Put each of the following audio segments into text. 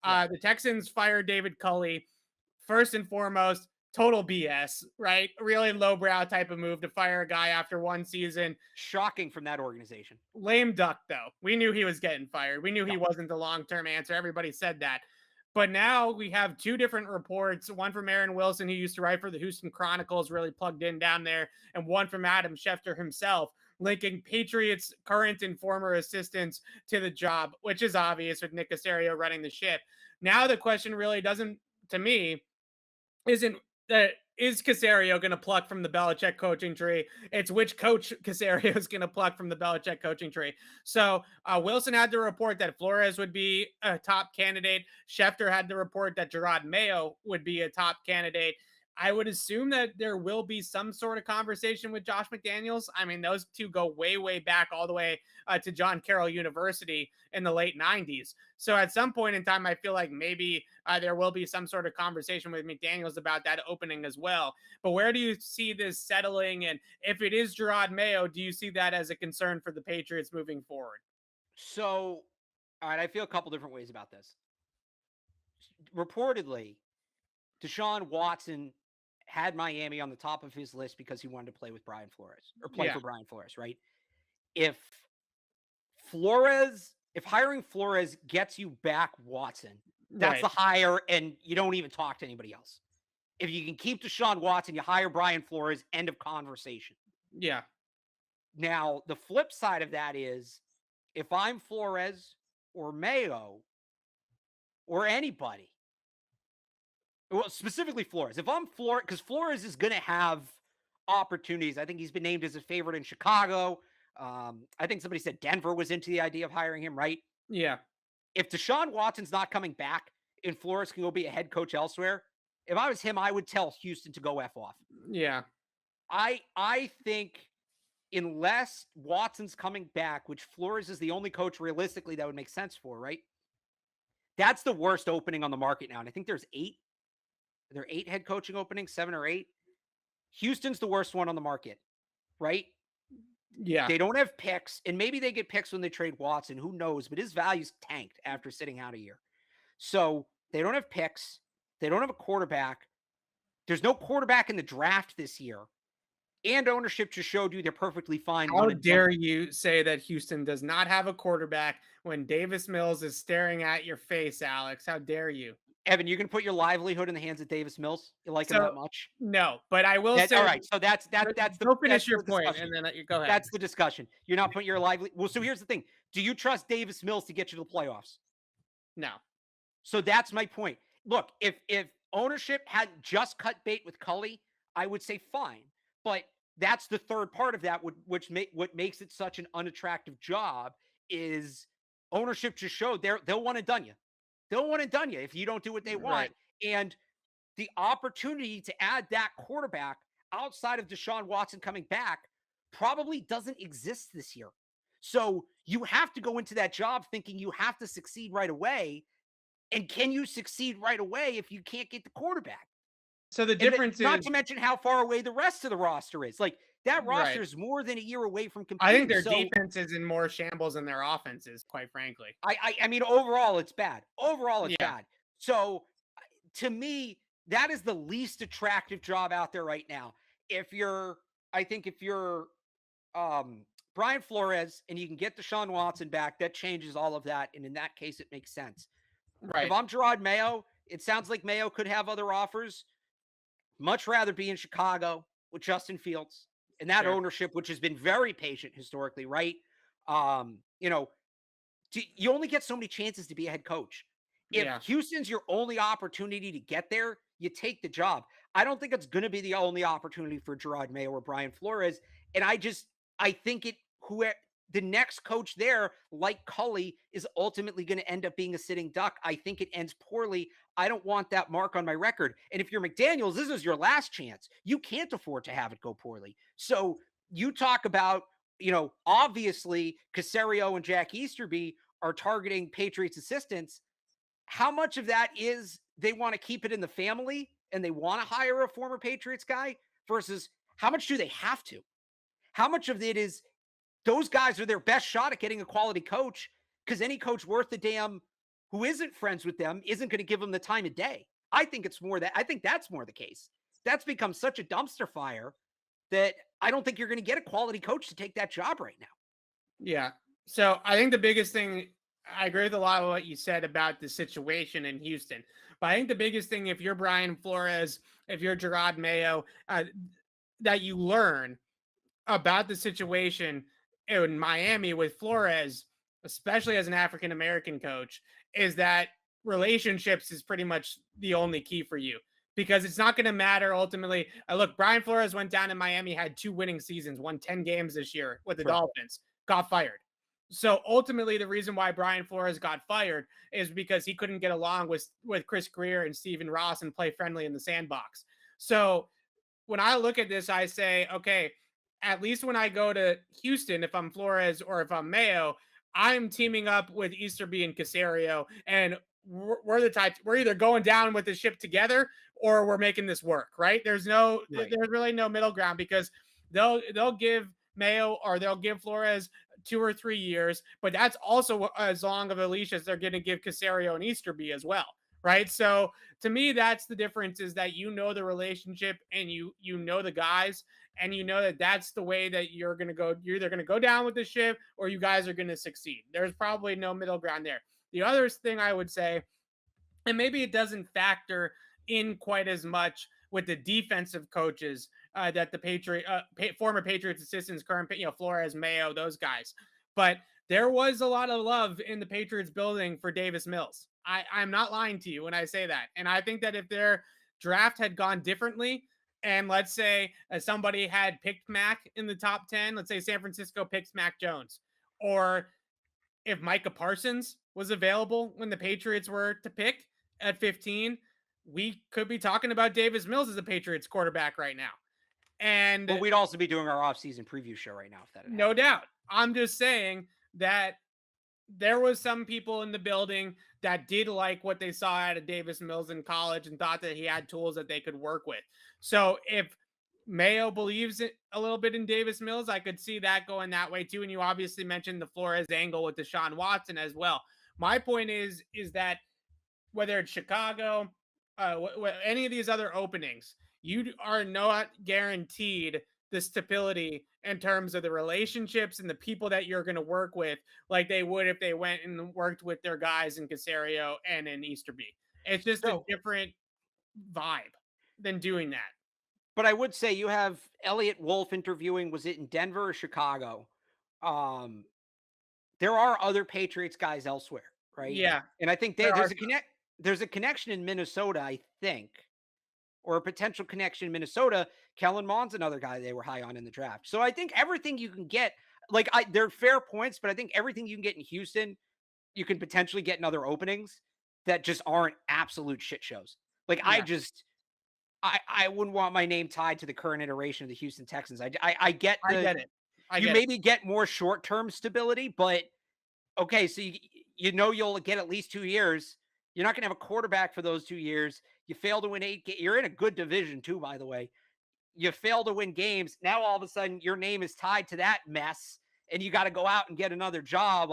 The Texans fired David Culley. First and foremost, total BS, right? Really lowbrow type of move to fire a guy after one season. Shocking from that organization. Lame duck, though. We knew he was getting fired. We knew he No. wasn't the long-term answer. Everybody said that. But now we have two different reports, one from Aaron Wilson, who used to write for the Houston Chronicles, really plugged in down there, and one from Adam Schefter himself, linking Patriots' current and former assistants to the job, which is obvious with Nick Caserio running the ship. Now the question really doesn't, to me, isn't that is Caserio going to pluck from the Belichick coaching tree? It's which coach Caserio is going to pluck from the Belichick coaching tree. So Wilson had to report that Flores would be a top candidate. Schefter had to report that Jerod Mayo would be a top candidate. I would assume that there will be some sort of conversation with Josh McDaniels. I mean, those two go way, way back all the way to John Carroll University in the late 90s. So at some point in time, I feel like maybe there will be some sort of conversation with McDaniels about that opening as well. But where do you see this settling? And if it is Jerod Mayo, do you see that as a concern for the Patriots moving forward? So, all right, I feel a couple different ways about this. Reportedly, Deshaun Watson had Miami on the top of his list because he wanted to play with Brian Flores or play Yeah, for Brian Flores, right? If if hiring Flores gets you back Watson, that's right. the hire, and you don't even talk to anybody else. If you can keep Deshaun Watson, you hire Brian Flores, end of conversation. Yeah, Now, the flip side of that is if I'm Flores or Mayo or anybody, well, specifically Flores, if I'm Flores, because Flores is going to have opportunities. I think he's been named as a favorite in Chicago. I think somebody said Denver was into the idea of hiring him, right? yeah, If Deshaun Watson's not coming back and Flores can go be a head coach elsewhere, if I was him, I would tell Houston to go F off. yeah. I think unless Watson's coming back, which Flores is the only coach realistically that would make sense for, right? That's the worst opening on the market now. And I think there's 8. There are 8 head coaching openings, 7 or 8. Houston's the worst one on the market, right? Yeah. They don't have picks, and maybe they get picks when they trade Watson. Who knows? But his value's tanked after sitting out a year. So they don't have picks. They don't have a quarterback. There's no quarterback in the draft this year. And ownership just showed you they're perfectly fine. How dare you say that Houston does not have a quarterback when Davis Mills is staring at your face, Alex? How dare you? Evan, you can put your livelihood in the hands of Davis Mills. You like him So that much? no, but I will say All right. So that's go that's finish your the point discussion. and then you go ahead. That's the discussion. You're not putting your lively. Well, so here's the thing. Do you trust Davis Mills to get you to the playoffs? No. So that's my point. Look, if ownership had just cut bait with Culley, I would say fine. But that's the third part of that, what makes it such an unattractive job is ownership just showed they'll want to done you. They'll want to done you if you don't do what they want. Right. And the opportunity to add that quarterback outside of Deshaun Watson coming back probably doesn't exist this year. So you have to go into that job thinking you have to succeed right away. And can you succeed right away if you can't get the quarterback? So the And difference not is to mention how far away the rest of the roster is. Like that roster right. is more than a year away from I think competing. their So defense is in more shambles than their offense is, quite frankly. I mean, overall, it's bad. Overall, it's Yeah. bad. So to me, that is the least attractive job out there right now. I think if you're Brian Flores and you can get Deshaun Watson back, that changes all of that. And in that case, it makes sense. If Right. I'm Jerod Mayo, it sounds like Mayo could have other offers. Much rather be in Chicago with Justin Fields and that Sure. ownership, which has been very patient historically, right? You know, you only get so many chances to be a head coach. If Yeah. Houston's your only opportunity to get there, you take the job. I don't think it's going to be the only opportunity for Jerod Mayo or Brian Flores. And I think the next coach there, like Culley, is ultimately going to end up being a sitting duck. I think it ends poorly. I don't want that mark on my record. And if you're McDaniels, this is your last chance. You can't afford to have it go poorly. So you talk about, obviously Caserio and Jack Easterby are targeting Patriots assistants. How much of that is they want to keep it in the family and they want to hire a former Patriots guy versus how much do they have to? How much of it is those guys are their best shot at getting a quality coach because any coach worth the damn who isn't friends with them isn't going to give them the time of day. I think that's more the case. That's become such a dumpster fire that I don't think you're going to get a quality coach to take that job right now. Yeah. So I think the biggest thing, I agree with a lot of what you said about the situation in Houston. But I think the biggest thing, if you're Brian Flores, if you're Jerod Mayo, that you learn about the situation in Miami with Flores, especially as an African American coach, is that relationships is pretty much the only key for you, because it's not going to matter ultimately. Look, Brian Flores went down in Miami, had 2 winning seasons, won 10 games this year with the Dolphins, got fired. So ultimately, the reason why Brian Flores got fired is because he couldn't get along with Chris Greer and Stephen Ross and play friendly in the sandbox. So when I look at this, I say, okay, at least when I go to Houston, if I'm Flores or if I'm Mayo, I'm teaming up with Easterby and Caserio, and we're the type, we're either going down with the ship together or we're making this work, right? There's really no middle ground, because they'll give Mayo or they'll give Flores 2 or 3 years, but that's also as long of a leash as they're going to give Caserio and Easterby as well, right? So to me, that's the difference, is that you know the relationship and you know the guys, and you know that that's the way that you're going to go. You're either going to go down with the ship or you guys are going to succeed. There's probably no middle ground there. The other thing I would say, and maybe it doesn't factor in quite as much with the defensive coaches that the former Patriots assistants, current, Flores, Mayo, those guys, but there was a lot of love in the Patriots building for Davis Mills. I'm not lying to you when I say that, and I think that if their draft had gone differently, and let's say somebody had picked Mac in the top 10, let's say San Francisco picks Mac Jones, or if Micah Parsons was available when the Patriots were to pick at 15, we could be talking about Davis Mills as a Patriots quarterback right now. And But we'd also be doing our offseason preview show right now if that had no doubt. I'm just saying that there was some people in the building that did like what they saw out of Davis Mills in college and thought that he had tools that they could work with. So if Mayo believes it a little bit in Davis Mills, I could see that going that way too. And you obviously mentioned the Flores angle with Deshaun Watson as well. My point is that whether it's Chicago, any of these other openings, you are not guaranteed the stability in terms of the relationships and the people that you're going to work with, like they would if they went and worked with their guys in Caserio and in Easterby. It's just a different vibe than doing that. But I would say you have Elliot Wolf interviewing, was it in Denver or Chicago? There are other Patriots guys elsewhere, right? Yeah. And I think there's a connection in Minnesota, I think, or a potential connection in Minnesota. Kellen Mond's another guy they were high on in the draft. So I think everything you can get, they're fair points, but I think everything you can get in Houston, you can potentially get in other openings that just aren't absolute shit shows. I wouldn't want my name tied to the current iteration of the Houston Texans. I get it. You maybe get more short-term stability, but okay, so you'll get at least 2 years. You're not going to have a quarterback for those 2 years. You fail to win 8 games. You're in a good division too, by the way. You fail to win games. Now all of a sudden your name is tied to that mess and you got to go out and get another job.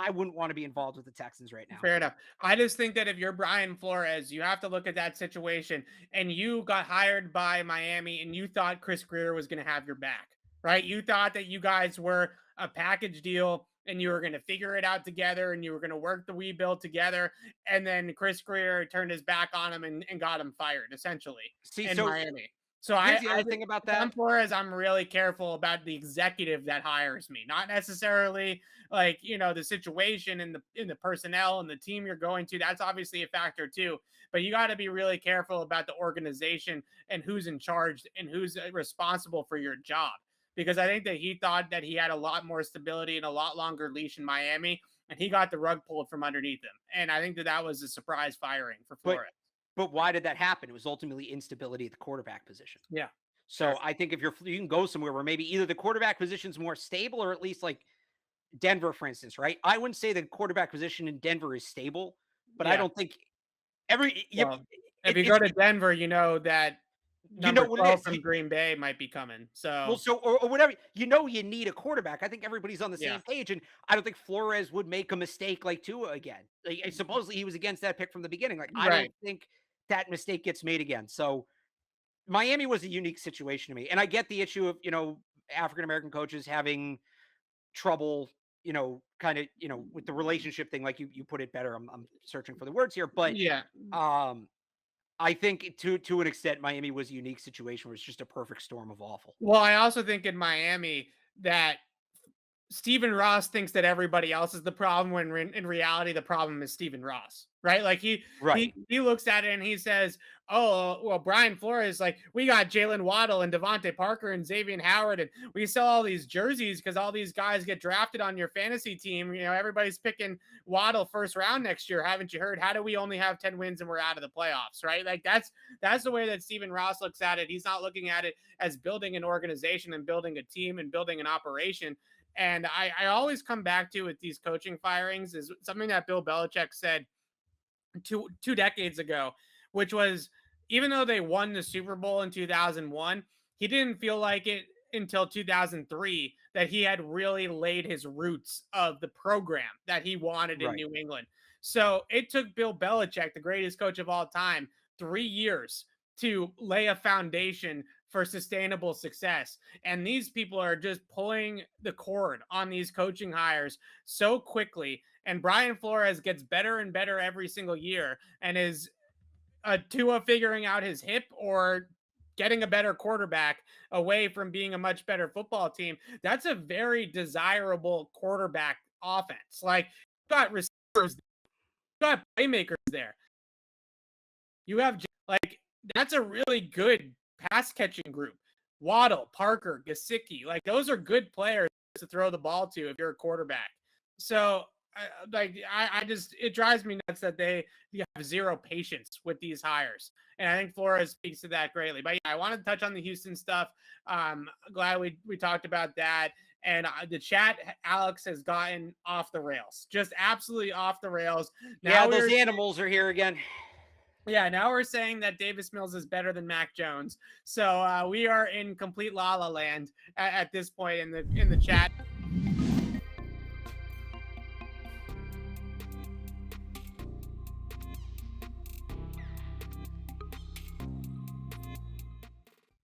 I wouldn't want to be involved with the Texans right now. Fair enough. I just think that if you're Brian Flores, you have to look at that situation, and you got hired by Miami and you thought Chris Greer was going to have your back, right? You thought that you guys were a package deal and you were going to figure it out together and you were going to work the rebuild together. And then Chris Greer turned his back on him and got him fired, essentially, in Miami. So here's the other thing about that. Flores, I'm really careful about the executive that hires me, not necessarily the situation and the personnel and the team you're going to. That's obviously a factor too, but you got to be really careful about the organization and who's in charge and who's responsible for your job. Because I think that he thought that he had a lot more stability and a lot longer leash in Miami, and he got the rug pulled from underneath him. And I think that was a surprise firing for Flores. But why did that happen? It was ultimately instability at the quarterback position. Yeah. So I think if you can go somewhere where maybe either the quarterback position is more stable, or at least like Denver, for instance, right? I wouldn't say the quarterback position in Denver is stable, but I don't think if you go to Denver, you know that You know number what it 12 is? from Green Bay might be coming. Well, So so or whatever. You need a quarterback. I think everybody's on the yeah, same page, and I don't think Flores would make a mistake like Tua again. Like, and supposedly he was against that pick from the beginning. Like, I don't right. think that mistake gets made again. So Miami was a unique situation to me, and I get the issue of African American coaches having trouble, kind of with the relationship thing. Like you put it better. I'm searching for the words here, but Yeah. um, I think to an extent, Miami was a unique situation where it's just a perfect storm of awful. Well, I also think in Miami that Stephen Ross thinks that everybody else is the problem when in reality the problem is Stephen Ross, right? Like he Right. he he looks at it and he says, "Oh, well, Brian Flores, like we got Jalen Waddle and Devontae Parker and Xavier Howard, and we sell all these jerseys because all these guys get drafted on your fantasy team. You know, everybody's picking Waddle first round next year. Haven't you heard? How do we only have 10 wins and we're out of the playoffs, right? Like that's the way that Stephen Ross looks at it. He's not looking at it as building an organization and building a team and building an operation. And I always come back to with these coaching firings is something that Bill Belichick said two decades ago, which was even though they won the Super Bowl in 2001, he didn't feel like it until 2003 that he had really laid his roots of the program that he wanted in Right. New England. So it took Bill Belichick, the greatest coach of all time, 3 years to lay a foundation for sustainable success. And these people are just pulling the cord on these coaching hires so quickly. And Brian Flores gets better and better every single year and is Tua figuring out his hip or getting a better quarterback away from being a much better football team. That's a very desirable quarterback offense. Like, you got receivers, you got playmakers there. You have, like, that's a really good pass catching group. Waddle, Parker, Gesicki, like those are good players to throw the ball to if you're a quarterback. So, I just it drives me nuts that they have zero patience with these hires, and I think Flores speaks to that greatly. But yeah, I wanted to touch on the Houston stuff. Glad we talked about that. And the chat, Alex, has gotten off the rails, just absolutely off the rails. Yeah, Now those animals are here again. yeah, now we're saying that Davis Mills is better than Mac Jones. So we are in complete la la land at this point in the chat.